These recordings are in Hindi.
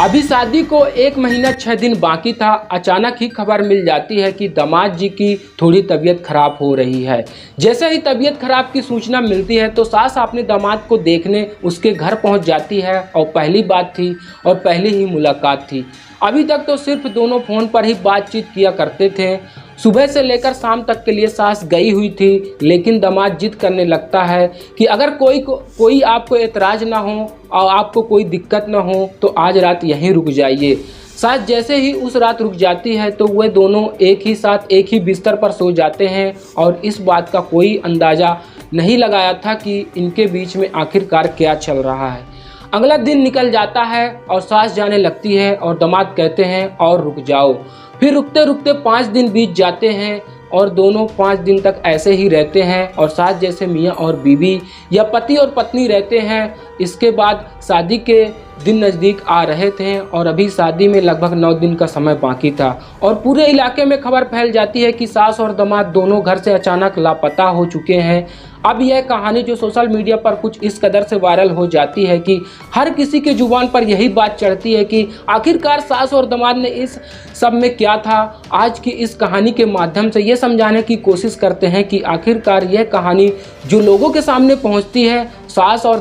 अभी शादी को 1 महीना 6 दिन बाकी था। अचानक ही खबर मिल जाती है कि दामाद जी की थोड़ी तबीयत खराब हो रही है। जैसे ही तबीयत खराब की सूचना मिलती है तो सास अपने दामाद को देखने उसके घर पहुंच जाती है और पहली बात थी और पहली ही मुलाकात थी। अभी तक तो सिर्फ दोनों फ़ोन पर ही बातचीत किया करते थे। सुबह से लेकर शाम तक के लिए सास गई हुई थी, लेकिन दामाद जिद करने लगता है कि अगर कोई आपको एतराज़ ना हो और आपको कोई दिक्कत ना हो तो आज रात यहीं रुक जाइए। सास जैसे ही उस रात रुक जाती है तो वे दोनों एक ही साथ एक ही बिस्तर पर सो जाते हैं और इस बात का कोई अंदाज़ा नहीं लगाया था कि इनके बीच में आखिरकार क्या चल रहा है। अगला दिन निकल जाता है और सास जाने लगती है और दामाद कहते हैं और रुक जाओ। फिर रुकते रुकते 5 दिन बीत जाते हैं और दोनों 5 दिन तक ऐसे ही रहते हैं और सास जैसे मियाँ और बीवी या पति और पत्नी रहते हैं। इसके बाद शादी के दिन नज़दीक आ रहे थे और अभी शादी में लगभग 9 दिन का समय बाकी था और पूरे इलाके में खबर फैल जाती है कि सास और दामाद दोनों घर से अचानक लापता हो चुके हैं। अब यह कहानी जो सोशल मीडिया पर कुछ इस कदर से वायरल हो जाती है कि हर किसी के जुबान पर यही बात चढ़ती है कि आखिरकार सास और दामाद ने इस सब में क्या था। आज की इस कहानी के माध्यम से ये समझाने की कोशिश करते हैं कि आखिरकार यह कहानी जो लोगों के सामने पहुंचती है, सास और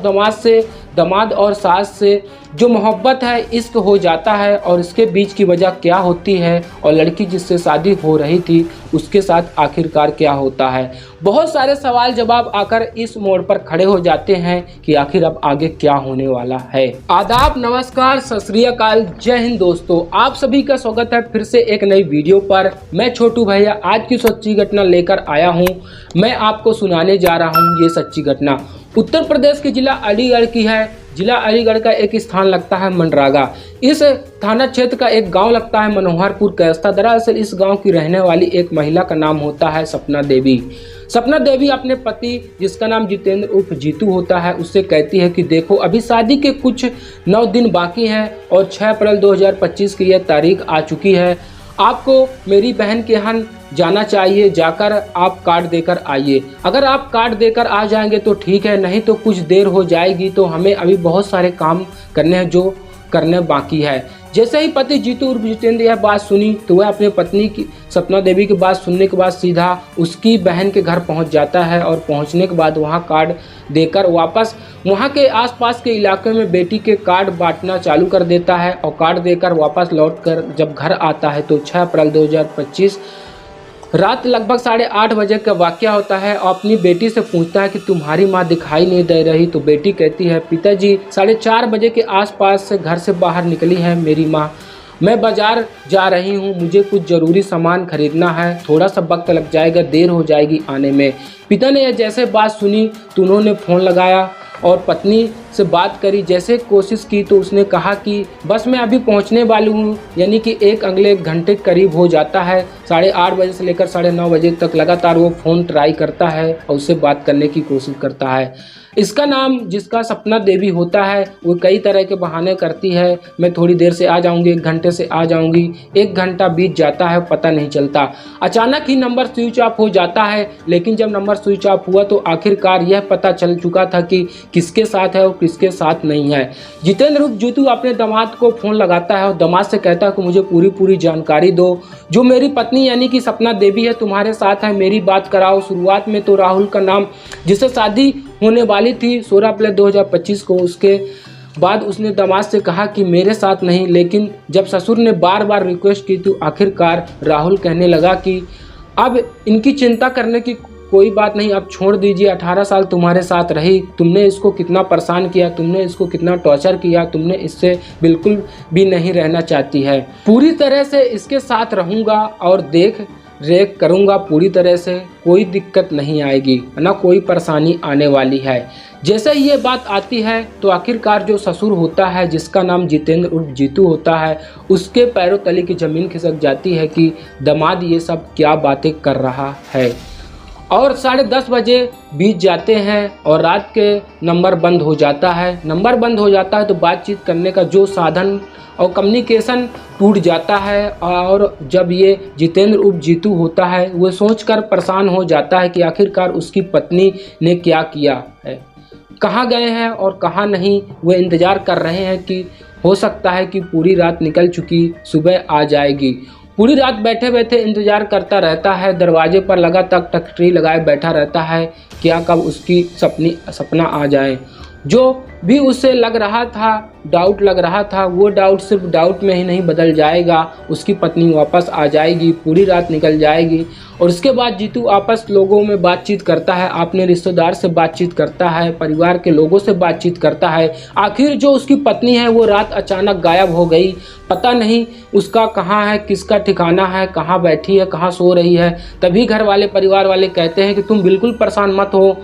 दामाद और सास से जो मोहब्बत है, इश्क हो जाता है और इसके बीच की वजह क्या होती है और लड़की जिससे शादी हो रही थी उसके साथ आखिरकार क्या होता है। बहुत सारे सवाल जवाब आकर इस मोड़ पर खड़े हो जाते हैं कि आखिर अब आगे क्या होने वाला है। आदाब, नमस्कार, सत श्री अकाल, जय हिंद दोस्तों, आप सभी का स्वागत है फिर से एक नई वीडियो पर। मैं छोटू भैया आज की सच्ची घटना लेकर आया हूँ। मैं आपको सुनाने जा रहा हूँ ये सच्ची घटना उत्तर प्रदेश के जिला अलीगढ़ की है। जिला अलीगढ़ का एक स्थान लगता है मनरागा। इस थाना क्षेत्र का एक गांव लगता है मनोहरपुर कैस्ता। दरअसल इस गांव की रहने वाली एक महिला का नाम होता है सपना देवी। सपना देवी अपने पति जिसका नाम जितेंद्र उर्फ जीतू होता है उससे कहती है कि देखो अभी शादी के कुछ 9 दिन बाकी हैं और 6 अप्रैल 2025 की यह तारीख आ चुकी है। आपको मेरी बहन के यहाँ जाना चाहिए, जाकर आप कार्ड देकर आइए। अगर आप कार्ड देकर आ जाएंगे तो ठीक है, नहीं तो कुछ देर हो जाएगी तो हमें अभी बहुत सारे काम करने हैं जो करने बाकी है। जैसे ही पति जीतू उर्फ जितेंद्र यह बात सुनी तो वह अपने पत्नी की सपना देवी की बात सुनने के बाद सीधा उसकी बहन के घर पहुंच जाता है और पहुंचने के बाद वहां कार्ड देकर वापस वहां के आसपास के इलाके में बेटी के कार्ड बांटना चालू कर देता है और कार्ड देकर वापस लौटकर जब घर आता है तो 6 अप्रैल 2025 रात लगभग 8:30 बजे का वाकया होता है और अपनी बेटी से पूछता है कि तुम्हारी माँ दिखाई नहीं दे रही। तो बेटी कहती है पिताजी 4:30 बजे के आसपास से घर से बाहर निकली है मेरी माँ। मैं बाजार जा रही हूँ, मुझे कुछ ज़रूरी सामान खरीदना है, थोड़ा सा वक्त लग जाएगा, देर हो जाएगी आने में। पिता ने जैसे बात सुनी तो उन्होंने फ़ोन लगाया और पत्नी से बात करी। जैसे कोशिश की तो उसने कहा कि बस मैं अभी पहुंचने वाली हूं, यानी कि अगले 1 घंटे करीब हो जाता है। 8:30 बजे से लेकर 9:30 बजे तक लगातार वो फ़ोन ट्राई करता है और उससे बात करने की कोशिश करता है। इसका नाम जिसका सपना देवी होता है वो कई तरह के बहाने करती है। मैं थोड़ी देर से आ जाऊंगी, 1 घंटे से आ जाऊंगी। 1 घंटा बीत जाता है, पता नहीं चलता। अचानक ही नंबर स्विच ऑफ हो जाता है, लेकिन जब नंबर स्विच ऑफ हुआ तो आखिरकार यह पता चल चुका था कि किसके साथ है और किसके साथ नहीं है। जितेंद्र उर्फ जीतू अपने दामाद को फ़ोन लगाता है और दामाद से कहता है कि मुझे पूरी जानकारी दो। जो मेरी पत्नी यानी कि सपना देवी है तुम्हारे साथ है, मेरी बात कराओ। शुरुआत में तो राहुल का नाम जिससे शादी होने वाली थी 16 अप्रैल 2025 को, उसके बाद उसने दामाद से कहा कि मेरे साथ नहीं। लेकिन जब ससुर ने बार बार रिक्वेस्ट की तो आखिरकार राहुल कहने लगा कि अब इनकी चिंता करने की कोई बात नहीं, अब छोड़ दीजिए। 18 साल तुम्हारे साथ रही, तुमने इसको कितना परेशान किया, तुमने इसको कितना टॉर्चर किया, तुमने इससे बिल्कुल भी नहीं रहना चाहती है। पूरी तरह से इसके साथ रहूँगा और देख रेख करूँगा पूरी तरह से, कोई दिक्कत नहीं आएगी, ना कोई परेशानी आने वाली है। जैसे ही ये बात आती है तो आखिरकार जो ससुर होता है जिसका नाम जितेंद्र उर्फ जीतू होता है उसके पैरों तले की ज़मीन खिसक जाती है कि दामाद ये सब क्या बातें कर रहा है। और 10:30 बजे बीत जाते हैं और रात के नंबर बंद हो जाता है। नंबर बंद हो जाता है तो बातचीत करने का जो साधन और कम्युनिकेशन टूट जाता है। और जब ये जितेंद्र उर्फ जीतू होता है वो सोचकर परेशान हो जाता है कि आखिरकार उसकी पत्नी ने क्या किया है, कहाँ गए हैं और कहाँ नहीं। वे इंतज़ार कर रहे हैं कि हो सकता है कि पूरी रात निकल चुकी सुबह आ जाएगी। पूरी रात बैठे बैठे इंतजार करता रहता है, दरवाजे पर लगातार टकटरी लगाए बैठा रहता है, क्या कब उसकी सपना आ जाए। जो भी उसे लग रहा था, डाउट लग रहा था, वो डाउट सिर्फ डाउट में ही नहीं बदल जाएगा। उसकी पत्नी वापस आ जाएगी, पूरी रात निकल जाएगी। और उसके बाद जीतू आपस लोगों में बातचीत करता है, अपने रिश्तेदार से बातचीत करता है, परिवार के लोगों से बातचीत करता है। आखिर जो उसकी पत्नी है वो रात अचानक गायब हो गई, पता नहीं उसका कहाँ है, किसका ठिकाना है, कहाँ बैठी है, कहाँ सो रही है। तभी घर वाले, परिवार वाले कहते हैं कि तुम बिल्कुल परेशान मत हो,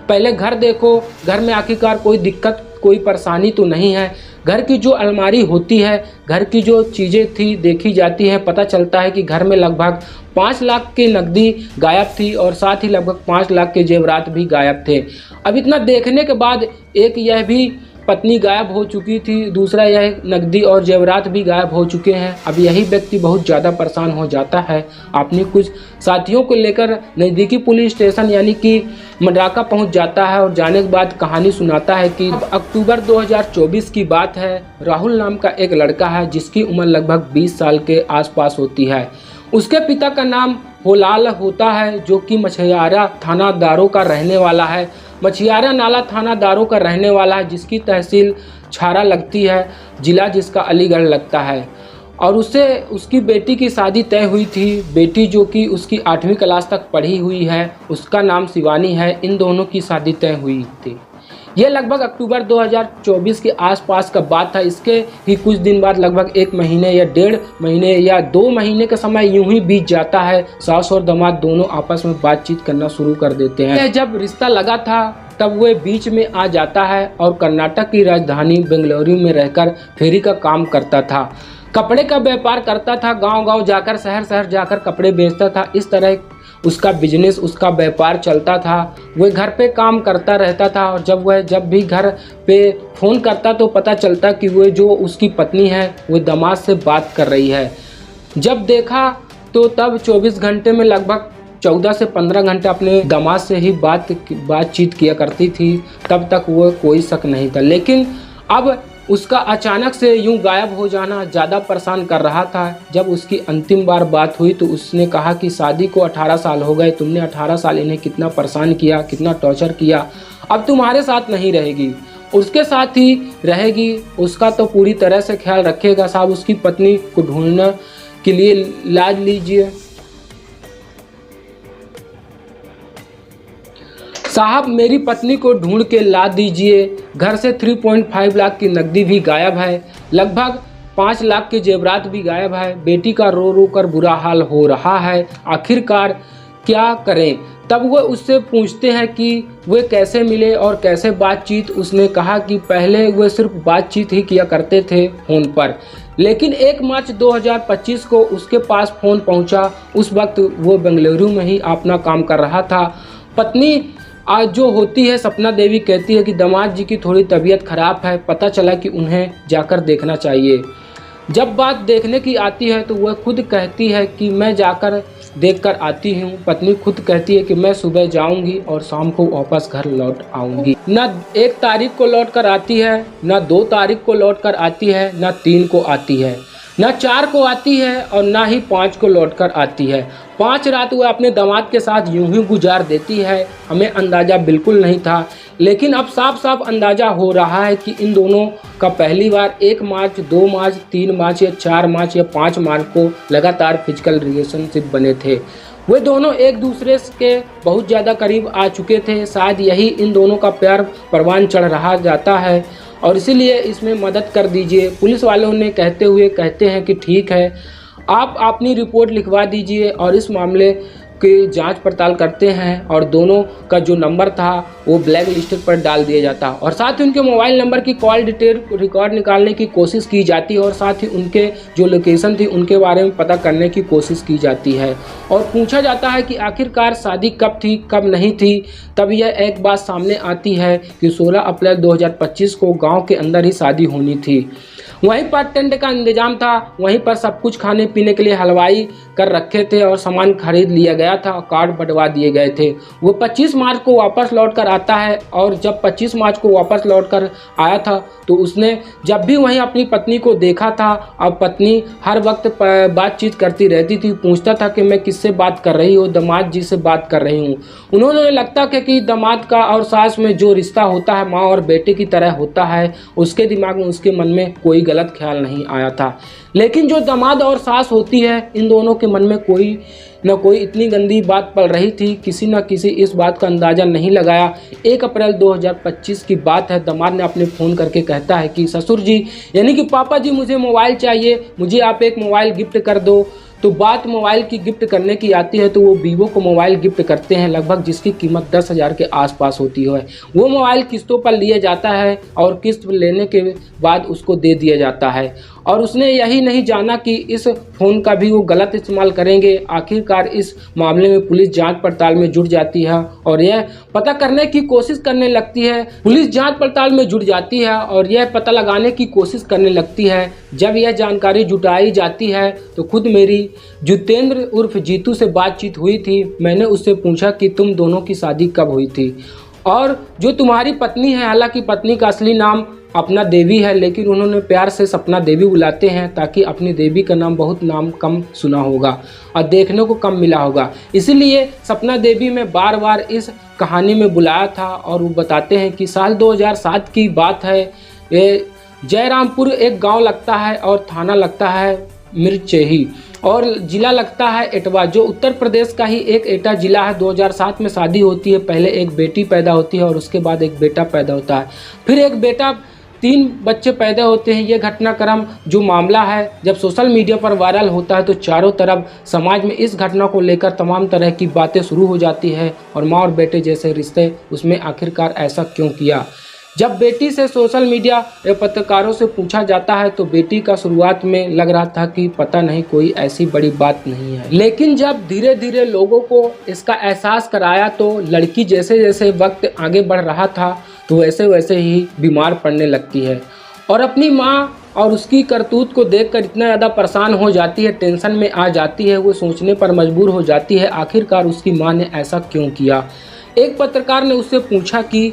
पहले घर देखो, घर में आखिरकार कोई दिक्कत, कोई परेशानी तो नहीं है। घर की जो अलमारी होती है, घर की जो चीज़ें थी देखी जाती है, पता चलता है कि घर में लगभग 5 लाख की नकदी गायब थी और साथ ही लगभग 5 लाख के जेवरात भी गायब थे। अब इतना देखने के बाद एक यह भी पत्नी गायब हो चुकी थी, दूसरा यह नकदी और जेवरात भी गायब हो चुके हैं। अब यही व्यक्ति बहुत ज़्यादा परेशान हो जाता है। अपने कुछ साथियों को लेकर नज़दीकी पुलिस स्टेशन यानी कि मड्राका पहुंच जाता है और जाने के बाद कहानी सुनाता है कि अक्टूबर 2024 की बात है। राहुल नाम का एक लड़का है जिसकी उम्र लगभग 20 साल के आसपास होती है। उसके पिता का नाम होलाल होता है, जो कि मछियारा थाना दारो का रहने वाला है। मछियारा नाला थाना दारो का रहने वाला है, जिसकी तहसील छारा लगती है, जिला जिसका अलीगढ़ लगता है। और उससे उसकी बेटी की शादी तय हुई थी। बेटी जो कि उसकी 8वीं क्लास तक पढ़ी हुई है, उसका नाम शिवानी है। इन दोनों की शादी तय हुई थी। यह लगभग अक्टूबर 2024 के आसपास का बात था। इसके ही कुछ दिन बाद लगभग 1 महीने या 1.5 महीने या 2 महीने का समय यूं ही बीत जाता है। सास और दामाद दोनों आपस में बातचीत करना शुरू कर देते हैं। जब रिश्ता लगा था तब वह बीच में आ जाता है और कर्नाटक की राजधानी बेंगलुरु में रहकर फेरी का काम करता था। कपड़े का व्यापार करता था, गांव-गांव जाकर, शहर-शहर जाकर कपड़े बेचता था। इस तरह उसका बिजनेस, उसका व्यापार चलता था। वह घर पे काम करता रहता था और जब भी घर पे फ़ोन करता तो पता चलता कि वह जो उसकी पत्नी है वो दामाद से बात कर रही है। जब देखा तो तब 24 घंटे में लगभग 14 से 15 घंटे अपने दामाद से ही बातचीत किया करती थी। तब तक वो कोई शक नहीं था, लेकिन अब उसका अचानक से यूं गायब हो जाना ज़्यादा परेशान कर रहा था। जब उसकी अंतिम बार बात हुई तो उसने कहा कि शादी को 18 साल हो गए, तुमने 18 साल इन्हें कितना परेशान किया, कितना टॉर्चर किया, अब तुम्हारे साथ नहीं रहेगी, उसके साथ ही रहेगी। उसका तो पूरी तरह से ख्याल रखेगा साहब। उसकी पत्नी को ढूंढने के लिए लाज लीजिए साहब, मेरी पत्नी को ढूंढ के ला दीजिए। घर से 3.5 लाख की नकदी भी गायब है, लगभग 5 लाख के जेवरात भी गायब है। बेटी का रो रो कर बुरा हाल हो रहा है, आखिरकार क्या करें। तब वो उससे पूछते हैं कि वे कैसे मिले और कैसे बातचीत। उसने कहा कि पहले वे सिर्फ बातचीत ही किया करते थे फ़ोन पर, लेकिन 1 मार्च 2025 को उसके पास फ़ोन पहुंचा। उस वक्त वो बेंगलुरु में ही अपना काम कर रहा था। पत्नी आज जो होती है सपना देवी कहती है कि दामाद जी की थोड़ी तबीयत खराब है, पता चला कि उन्हें जाकर देखना चाहिए। जब बात देखने की आती है तो वह खुद कहती है कि मैं जाकर देखकर आती हूँ। पत्नी खुद कहती है कि मैं सुबह जाऊंगी और शाम को वापस घर लौट आऊंगी। न 1 तारीख को लौट कर आती है, न 2 तारीख को लौट कर आती है, न 3 को आती है, न 4 को आती है और ना ही 5 को लौटकर आती है। 5 रात वह अपने दामाद के साथ यूं ही गुजार देती है। हमें अंदाज़ा बिल्कुल नहीं था, लेकिन अब साफ साफ अंदाज़ा हो रहा है कि इन दोनों का पहली बार 1 मार्च, 2 मार्च, 3 मार्च या 4 मार्च या 5 मार्च को लगातार फिजिकल रिलेशनशिप बने थे। वे दोनों एक दूसरे के बहुत ज़्यादा करीब आ चुके थे। शायद यही इन दोनों का प्यार परवान चढ़ रहा जाता है और इसीलिए इसमें मदद कर दीजिए। पुलिस वालों ने कहते हैं कि ठीक है, आप अपनी रिपोर्ट लिखवा दीजिए और इस मामले की जांच पड़ताल करते हैं। और दोनों का जो नंबर था वो ब्लैक लिस्ट पर डाल दिया जाता और साथ ही उनके मोबाइल नंबर की कॉल डिटेल रिकॉर्ड निकालने की कोशिश की जाती है और साथ ही उनके जो लोकेशन थी उनके बारे में पता करने की कोशिश की जाती है और पूछा जाता है कि आखिरकार शादी कब थी, कब नहीं थी। तब यह एक बात सामने आती है कि 16 अप्रैल 2025 को गाँव के अंदर ही शादी होनी थी। वहीं पर टेंट का इंतजाम था, वहीं पर सब कुछ खाने पीने के लिए हलवाई कर रखे थे और सामान खरीद लिया गया था और कार्ड बंटवा दिए गए थे। वो 25 मार्च को वापस लौट कर आता है और जब 25 मार्च को वापस लौट कर आया था तो उसने जब भी वहीं अपनी पत्नी को देखा था, अब पत्नी हर वक्त बातचीत करती रहती थी, पूछता था कि मैं किससे बात कर रही हूँ, दामाद जी से बात कर रही हूँ। उन्होंने लगता कि दामाद का और सास में जो रिश्ता होता है माँ और बेटे की तरह होता है, उसके दिमाग में उसके मन में कोई गलत ख्याल नहीं आया था। लेकिन जो दामाद और सास होती है, इन दोनों के मन में कोई न कोई इतनी गंदी बात पल रही थी, किसी न किसी इस बात का अंदाज़ा नहीं लगाया। 1 अप्रैल 2025 की बात है, दामाद ने अपने फ़ोन करके कहता है कि ससुर जी यानी कि पापा जी मुझे मोबाइल चाहिए, मुझे आप एक मोबाइल गिफ्ट कर दो। तो बात मोबाइल की गिफ्ट करने की आती है तो वो वीवो को मोबाइल गिफ्ट करते हैं, लगभग जिसकी कीमत 10,000 के आसपास होती है। वो मोबाइल किस्तों पर लिया जाता है और किस्त लेने के बाद उसको दे दिया जाता है और उसने यही नहीं जाना कि इस फ़ोन का भी वो गलत इस्तेमाल करेंगे। आखिरकार इस मामले में पुलिस जांच पड़ताल में जुट जाती है और यह पता करने की कोशिश करने लगती है। पुलिस जांच पड़ताल में जुट जाती है और यह पता लगाने की कोशिश करने लगती है। जब यह जानकारी जुटाई जाती है तो खुद मेरी जितेंद्र उर्फ जीतू से बातचीत हुई थी। मैंने उससे पूछा कि तुम दोनों की शादी कब हुई थी और जो तुम्हारी पत्नी है, हालांकि पत्नी का असली नाम अपना देवी है, लेकिन उन्होंने प्यार से सपना देवी बुलाते हैं ताकि अपनी देवी का नाम बहुत नाम कम सुना होगा और देखने को कम मिला होगा, इसीलिए सपना देवी में बार बार इस कहानी में बुलाया था। और वो बताते हैं कि साल 2007 की बात है, ये जयरामपुर एक गांव लगता है और थाना लगता है मिर्चेही और जिला लगता है एटवा, जो उत्तर प्रदेश का ही एक एटा जिला है। 2007 में शादी होती है, पहले एक बेटी पैदा होती है और उसके बाद एक बेटा पैदा होता है, फिर एक बेटा, 3 बच्चे पैदा होते हैं। ये घटनाक्रम जो मामला है जब सोशल मीडिया पर वायरल होता है तो चारों तरफ समाज में इस घटना को लेकर तमाम तरह की बातें शुरू हो जाती है और माँ और बेटे जैसे रिश्ते, उसमें आखिरकार ऐसा क्यों किया। जब बेटी से सोशल मीडिया या पत्रकारों से पूछा जाता है तो बेटी का शुरुआत में लग रहा था कि पता नहीं कोई ऐसी बड़ी बात नहीं है, लेकिन जब धीरे धीरे लोगों को इसका एहसास कराया तो लड़की जैसे जैसे वक्त आगे बढ़ रहा था तो वैसे वैसे ही बीमार पड़ने लगती है और अपनी माँ और उसकी करतूत को देखकर इतना ज़्यादा परेशान हो जाती है, टेंशन में आ जाती है, वो सोचने पर मजबूर हो जाती है आखिरकार उसकी माँ ने ऐसा क्यों किया। एक पत्रकार ने उससे पूछा कि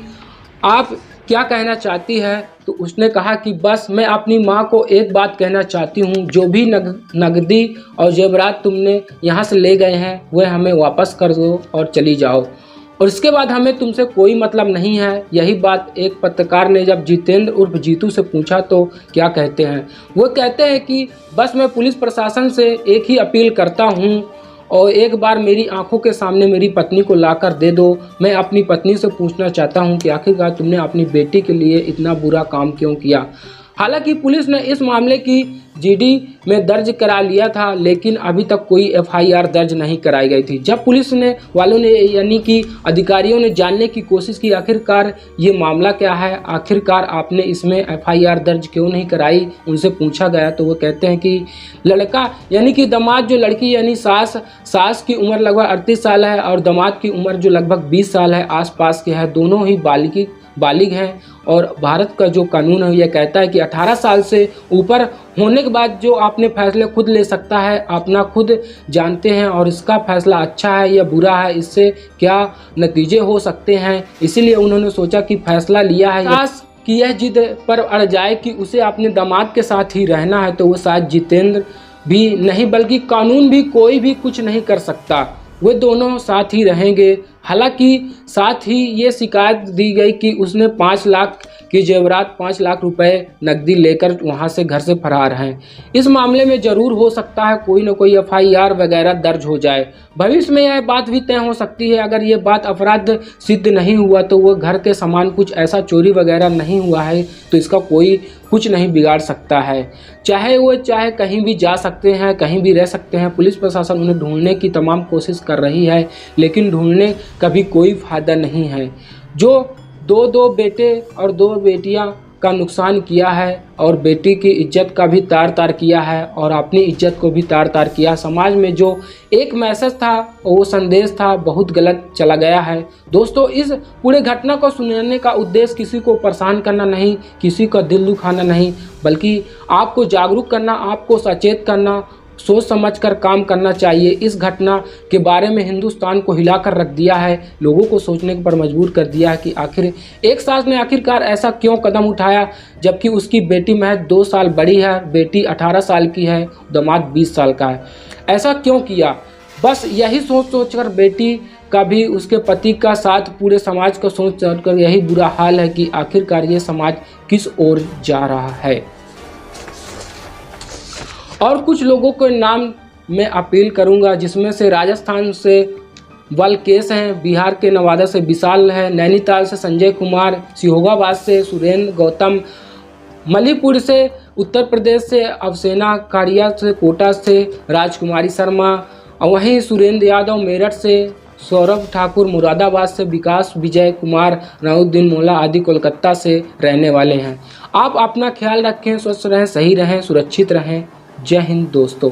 आप क्या कहना चाहती है, तो उसने कहा कि बस मैं अपनी माँ को एक बात कहना चाहती हूँ, जो भी नकदी और जेवरात तुमने यहाँ से ले गए हैं वह हमें वापस कर दो और चली जाओ और इसके बाद हमें तुमसे कोई मतलब नहीं है। यही बात एक पत्रकार ने जब जितेंद्र उर्फ जीतू से पूछा तो क्या कहते हैं, वो कहते हैं कि बस मैं पुलिस प्रशासन से एक ही अपील करता हूँ और एक बार मेरी आंखों के सामने मेरी पत्नी को लाकर दे दो। मैं अपनी पत्नी से पूछना चाहता हूं कि आखिरकार तुमने अपनी बेटी के लिए इतना बुरा काम क्यों किया। हालांकि पुलिस ने इस मामले की जीडी में दर्ज करा लिया था, लेकिन अभी तक कोई एफआईआर दर्ज नहीं कराई गई थी। जब पुलिस ने वालों ने यानी कि अधिकारियों ने जानने की कोशिश की आखिरकार ये मामला क्या है, आखिरकार आपने इसमें एफआईआर दर्ज क्यों नहीं कराई, उनसे पूछा गया तो वो कहते हैं कि लड़का यानी कि दामाद, जो लड़की यानी सास की उम्र लगभग 38 साल है और दामाद की उम्र जो लगभग 20 साल है आसपास के है, दोनों ही बालिग हैं। और भारत का जो कानून है यह कहता है कि 18 साल से ऊपर होने के बाद जो आपने फैसले खुद ले सकता है, अपना खुद जानते हैं और इसका फैसला अच्छा है या बुरा है, इससे क्या नतीजे हो सकते हैं। इसीलिए उन्होंने सोचा कि फैसला लिया है, सास की यह जिद पर अड़ जाए कि उसे अपने दामाद के साथ ही रहना है तो वो शायद जितेंद्र भी नहीं बल्कि कानून भी कोई भी कुछ नहीं कर सकता, वे दोनों साथ ही रहेंगे। हालांकि साथ ही ये शिकायत दी गई कि उसने 5 लाख की जेवरात 5 लाख रुपए नकदी लेकर वहां से घर से फरार हैं। इस मामले में ज़रूर हो सकता है कोई न कोई एफआईआर वगैरह दर्ज हो जाए। भविष्य में यह बात भी तय हो सकती है, अगर ये बात अपराध सिद्ध नहीं हुआ तो वो घर के सामान कुछ ऐसा चोरी वगैरह नहीं हुआ है तो इसका कोई कुछ नहीं बिगाड़ सकता है। चाहे कहीं भी जा सकते हैं, कहीं भी रह सकते हैं। पुलिस प्रशासन उन्हें ढूंढने की तमाम कोशिश कर रही है, लेकिन ढूंढने कभी कोई फ़ायदा नहीं है। जो दो बेटे और 2 बेटियां का नुकसान किया है और बेटी की इज्जत का भी तार तार किया है और अपनी इज्जत को भी तार तार किया। समाज में जो एक मैसेज था, वो संदेश था, बहुत गलत चला गया है। दोस्तों, इस पूरे घटना को सुनाने का उद्देश्य किसी को परेशान करना नहीं, किसी का दिल दुखाना नहीं, बल्कि आपको जागरूक करना, आपको सचेत करना, सोच समझकर काम करना चाहिए। इस घटना के बारे में हिंदुस्तान को हिलाकर रख दिया है, लोगों को सोचने पर मजबूर कर दिया है कि आखिर एक सास ने आखिरकार ऐसा क्यों कदम उठाया, जबकि उसकी बेटी महज 2 साल बड़ी है, बेटी 18 साल की है, दामाद 20 साल का है। ऐसा क्यों किया? बस यही सोच कर बेटी का भी उसके पति का साथ पूरे समाज का सोच कर यही बुरा हाल है कि आखिरकार ये समाज किस ओर जा रहा है। और कुछ लोगों के नाम मैं अपील करूंगा, जिसमें से राजस्थान से वलकेश हैं, बिहार के नवादा से विशाल है, नैनीताल से संजय कुमार, सिहोगाबाद से सुरेंद्र गौतम, मणिपुर से, उत्तर प्रदेश से अवसेना कारिया से, कोटा से राजकुमारी शर्मा, और वहीं सुरेंद्र यादव मेरठ से, सौरभ ठाकुर मुरादाबाद से, विकास विजय कुमार, नौद्दीन मोला आदि कोलकाता से रहने वाले हैं। आप अपना ख्याल रखें, स्वस्थ रहें, सही रहें, सुरक्षित रहें। जय हिंद दोस्तों।